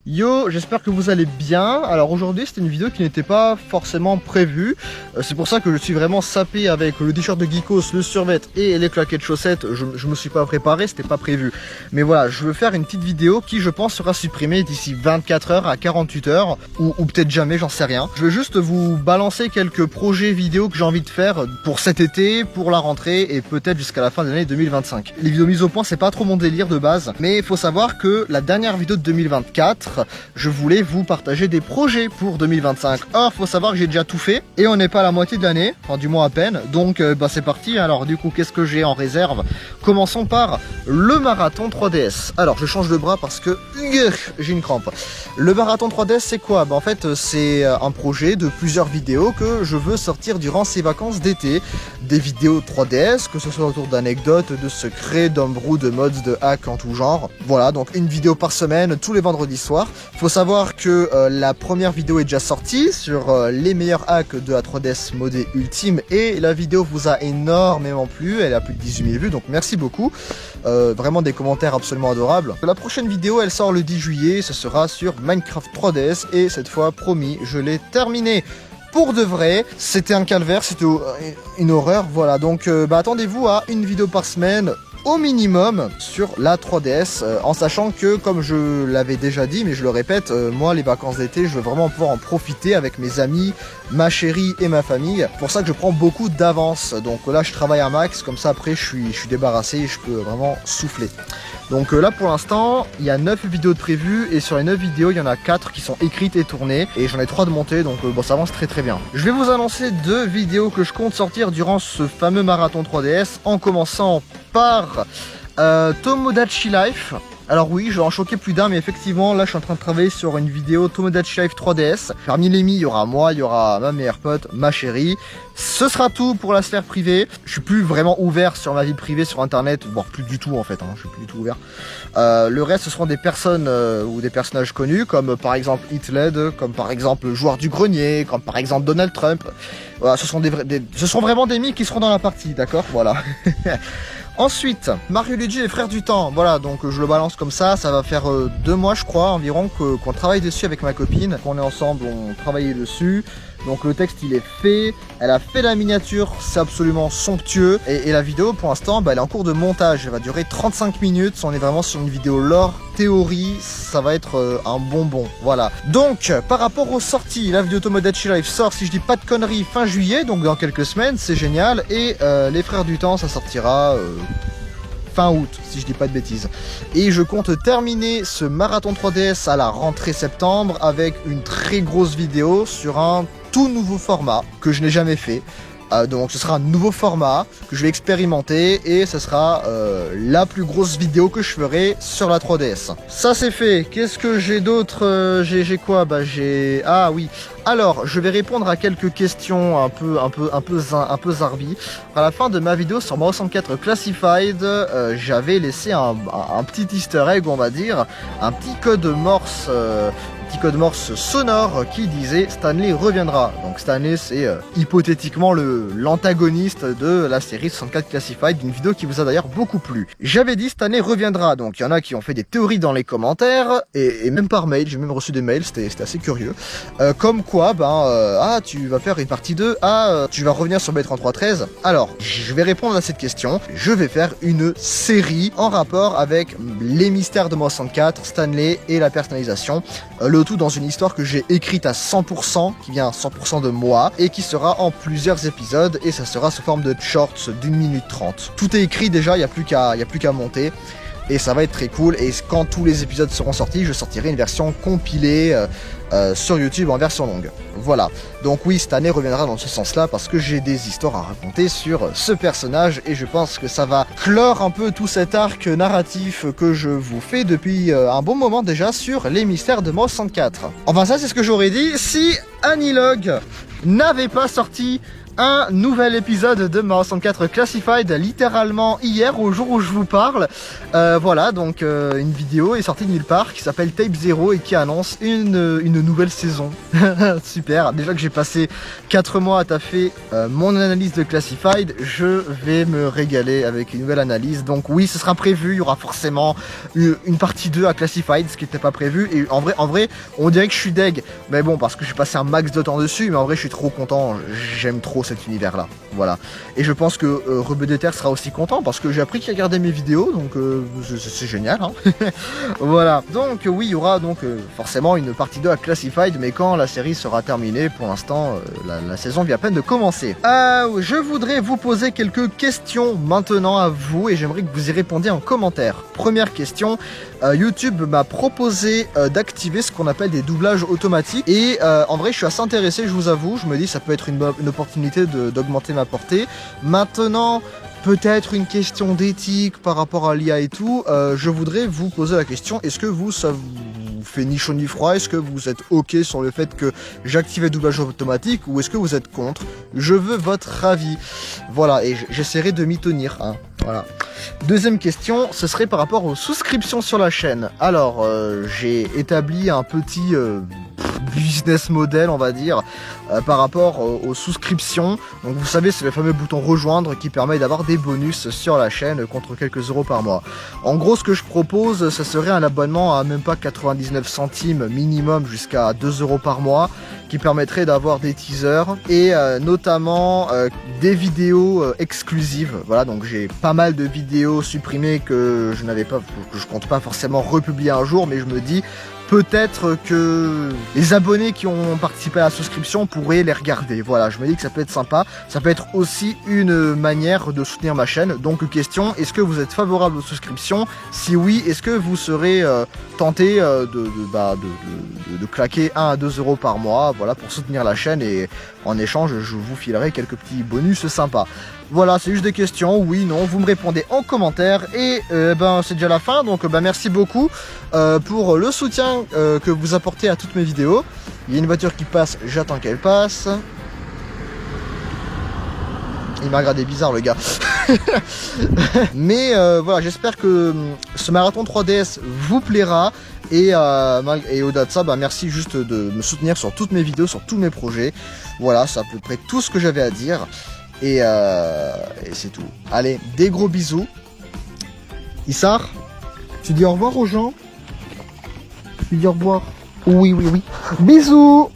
Yo, j'espère que vous allez bien. Alors aujourd'hui c'était une vidéo qui n'était pas forcément prévue. C'est pour ça que je suis vraiment sapé avec le t-shirt de Geekos, le survêt et les claquettes chaussettes. Je me suis pas préparé, c'était pas prévu. Mais voilà, je veux faire une petite vidéo qui je pense sera supprimée d'ici 24 heures à 48 heures. Ou peut-être jamais, j'en sais rien. Je veux juste vous balancer quelques projets vidéo que j'ai envie de faire pour cet été, pour la rentrée et peut-être jusqu'à la fin de l'année 2025. Les vidéos mises au point c'est pas trop mon délire de base. Mais il faut savoir que la dernière vidéo de 2024, je voulais vous partager des projets pour 2025. Or, faut savoir que j'ai déjà tout fait et on n'est pas à la moitié de l'année, enfin du moins à peine. Donc c'est parti. Alors du coup, qu'est-ce que j'ai en réserve? Commençons par le marathon 3DS. Alors, je change de bras parce que j'ai une crampe. Le marathon 3DS, c'est quoi? En fait, c'est un projet de plusieurs vidéos que je veux sortir durant ces vacances d'été. Des vidéos 3DS, que ce soit autour d'anecdotes, de secrets, d'homebrew, de mods, de hacks en tout genre. Voilà, donc une vidéo par semaine, tous les vendredis soirs. Faut savoir que la première vidéo est déjà sortie sur les meilleurs hacks de la 3DS modée ultime et la vidéo vous a énormément plu, elle a plus de 18 000 vues, donc merci beaucoup. Vraiment des commentaires absolument adorables. La prochaine vidéo elle sort le 10 juillet, ce sera sur Minecraft 3DS et cette fois promis je l'ai terminé. Pour de vrai, c'était un calvaire, c'était une horreur, voilà, donc attendez-vous à une vidéo par semaine au minimum sur la 3DS, en sachant que, comme je l'avais déjà dit, mais je le répète, moi les vacances d'été, je veux vraiment pouvoir en profiter avec mes amis, ma chérie et ma famille. Pour ça que je prends beaucoup d'avance, donc là je travaille un max, comme ça après je suis débarrassé et je peux vraiment souffler. Donc là pour l'instant, il y a 9 vidéos de prévues et sur les 9 vidéos, il y en a 4 qui sont écrites et tournées et j'en ai 3 de montées, donc bon, ça avance très bien. Je vais vous annoncer 2 vidéos que je compte sortir durant ce fameux marathon 3DS, en commençant par Tomodachi Life. Alors oui, je vais en choquer plus d'un, mais effectivement, là, je suis en train de travailler sur une vidéo Tomodachi Life 3DS. Parmi les mis, il y aura moi, il y aura ma meilleure pote, ma chérie. Ce sera tout pour la sphère privée. Je suis plus vraiment ouvert sur ma vie privée sur Internet, voire plus du tout en fait, je suis plus du tout ouvert. Le reste, ce seront des personnes ou des personnages connus, comme par exemple Hitled, comme par exemple le joueur du grenier, comme par exemple Donald Trump. Voilà, ce sont vraiment des mis qui seront dans la partie, d'accord? Voilà. Ensuite, Mario Luigi et Frères du Temps, voilà, donc je le balance comme ça va faire 2 mois je crois environ qu'on travaille dessus avec ma copine, qu'on est ensemble, on travaillait dessus, donc le texte il est fait, elle a fait la miniature, c'est absolument somptueux, et la vidéo pour l'instant elle est en cours de montage, elle va durer 35 minutes, on est vraiment sur une vidéo lore, théorie, ça va être un bonbon, voilà. Donc, par rapport aux sorties, la vidéo Tomodachi Life sort, si je dis pas de conneries, fin juillet, donc dans quelques semaines, c'est génial, et les Frères du Temps, ça sortira fin août, si je dis pas de bêtises. Et je compte terminer ce marathon 3DS à la rentrée septembre avec une très grosse vidéo sur un tout nouveau format que je n'ai jamais fait. Donc ce sera un nouveau format que je vais expérimenter et ce sera la plus grosse vidéo que je ferai sur la 3DS. Ça c'est fait. Qu'est-ce que j'ai d'autre? J'ai quoi? J'ai... Ah oui. Alors, je vais répondre à quelques questions un peu zarbi. À la fin de ma vidéo sur Mario 64 Classified, j'avais laissé un petit easter egg, on va dire, un petit code morse sonore qui disait Stanley reviendra. Donc Stanley c'est hypothétiquement l'antagoniste de la série 64 Classified, d'une vidéo qui vous a d'ailleurs beaucoup plu. J'avais dit Stanley reviendra, donc il y en a qui ont fait des théories dans les commentaires et même par mail, j'ai même reçu des mails, c'était assez curieux. Comme quoi, tu vas faire une partie 2, tu vas revenir sur B3313. Alors, je vais répondre à cette question, je vais faire une série en rapport avec les mystères de Mario 64, Stanley et la personnalisation. Le tout dans une histoire que j'ai écrite à 100%, qui vient à 100% de moi, et qui sera en plusieurs épisodes, et ça sera sous forme de shorts d'1 minute 30. Tout est écrit déjà, il n'y a plus qu'à monter, et ça va être très cool, et quand tous les épisodes seront sortis, je sortirai une version compilée sur YouTube en version longue. Voilà, donc oui, cette année reviendra dans ce sens-là, parce que j'ai des histoires à raconter sur ce personnage, et je pense que ça va clore un peu tout cet arc narratif que je vous fais depuis un bon moment déjà sur les mystères de Mario 64. Enfin ça c'est ce que j'aurais dit si Anilog n'avait pas sorti un nouvel épisode de Mario 64 Classified, littéralement hier, au jour où je vous parle. Voilà, donc une vidéo est sortie de nulle part qui s'appelle Tape Zero et qui annonce une nouvelle saison. Super, déjà que j'ai passé 4 mois à taffer mon analyse de Classified, je vais me régaler avec une nouvelle analyse. Donc oui, ce sera prévu, il y aura forcément une partie 2 à Classified, ce qui n'était pas prévu. Et en vrai, on dirait que je suis deg, mais bon, parce que j'ai passé un max de temps dessus, mais en vrai je suis trop content, j'aime trop cet univers là, voilà. Et je pense que Rebeudeter sera aussi content parce que j'ai appris qu'il regardait mes vidéos, donc c'est génial, hein. Voilà, donc oui, il y aura donc forcément une partie 2 à Classified, mais quand la série sera terminée, pour l'instant la saison vient à peine de commencer. Je voudrais vous poser quelques questions maintenant à vous et j'aimerais que vous y répondiez en commentaire. Première question, YouTube m'a proposé d'activer ce qu'on appelle des doublages automatiques et en vrai je suis assez intéressé, je vous avoue, je me dis ça peut être une opportunité d'augmenter ma portée. Maintenant, peut-être une question d'éthique par rapport à l'IA et tout, je voudrais vous poser la question, est-ce que ça vous fait ni chaud ni froid? Est-ce que vous êtes ok sur le fait que j'active le doublage automatique ou est-ce que vous êtes contre? Je veux votre avis. Voilà, et j'essaierai de m'y tenir, hein. Voilà. Deuxième question, ce serait par rapport aux souscriptions sur la chaîne. Alors, j'ai établi un petit business model, on va dire, par rapport aux souscriptions. Donc vous savez, c'est le fameux bouton rejoindre qui permet d'avoir des bonus sur la chaîne contre quelques euros par mois. En gros, ce que je propose, ça serait un abonnement à même pas 99 centimes minimum jusqu'à 2 euros par mois, qui permettrait d'avoir des teasers et notamment des vidéos exclusives. Voilà, donc j'ai pas mal de vidéos supprimées que je compte pas forcément republier un jour, mais je me dis peut-être que les abonnés qui ont participé à la souscription pourraient les regarder. Voilà, je me dis que ça peut être sympa. Ça peut être aussi une manière de soutenir ma chaîne. Donc question, est-ce que vous êtes favorable aux souscriptions? Si oui, est-ce que vous serez tenté de claquer 1 à 2 euros par mois, voilà, pour soutenir la chaîne et en échange, je vous filerai quelques petits bonus sympas. Voilà, c'est juste des questions, oui, non, vous me répondez en commentaire et c'est déjà la fin, donc merci beaucoup pour le soutien que vous apportez à toutes mes vidéos. Il y a une voiture qui passe, j'attends qu'elle passe. Il m'a regardé bizarre le gars. Mais voilà, j'espère que ce marathon 3DS vous plaira. Et au-delà de ça, merci juste de me soutenir sur toutes mes vidéos, sur tous mes projets. Voilà, c'est à peu près tout ce que j'avais à dire. Et c'est tout. Allez, des gros bisous. Issar, tu dis au revoir aux gens? Tu dis au revoir? Oui. Bisous.